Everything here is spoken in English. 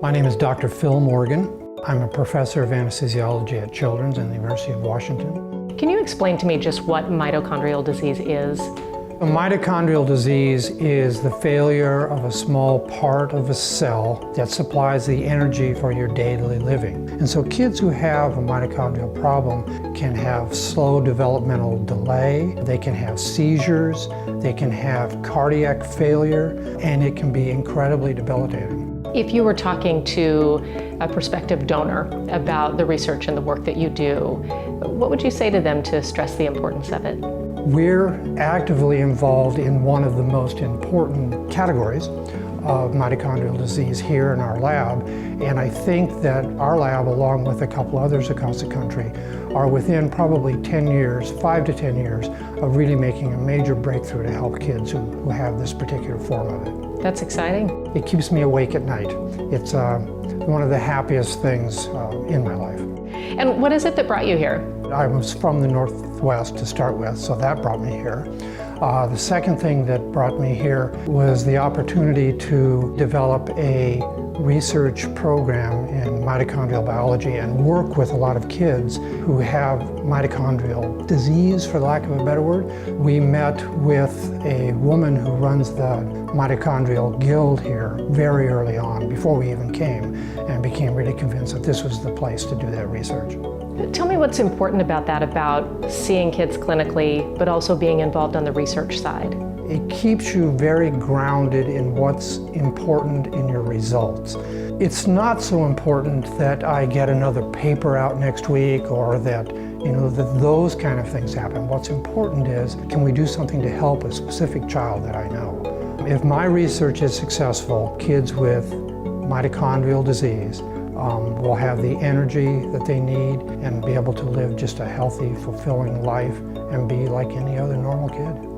My name is Dr. Phil Morgan. I'm a professor of anesthesiology at Children's in the University of Washington. Can you explain to me just what mitochondrial disease is? A mitochondrial disease is the failure of a small part of a cell that supplies the energy for your daily living. And so kids who have a mitochondrial problem can have slow developmental delay, they can have seizures, they can have cardiac failure, and it can be incredibly debilitating. If you were talking to a prospective donor about the research and the work that you do, what would you say to them to stress the importance of it? We're actively involved in one of the most important categories of mitochondrial disease here in our lab, and I think that our lab, along with a couple others across the country, are within probably 10 years, 5 to 10 years, of really making a major breakthrough to help kids who have this particular form of it. That's exciting. It keeps me awake at night. It's one of the happiest things in my life. And what is it that brought you here? I was from the Northwest to start with, so that brought me here. The second thing that brought me here was the opportunity to develop a research program in mitochondrial biology and work with a lot of kids who have mitochondrial disease, for lack of a better word. We met with a woman who runs the mitochondrial guild here very early on, before we even came, and became really convinced that this was the place to do that research. Tell me what's important about that, about seeing kids clinically, but also being involved on the research side. It keeps you very grounded in what's important in your results. It's not so important that I get another paper out next week or that, that those kind of things happen. What's important is, can we do something to help a specific child that I know? If my research is successful, kids with mitochondrial disease will have the energy that they need and be able to live just a healthy, fulfilling life and be like any other normal kid.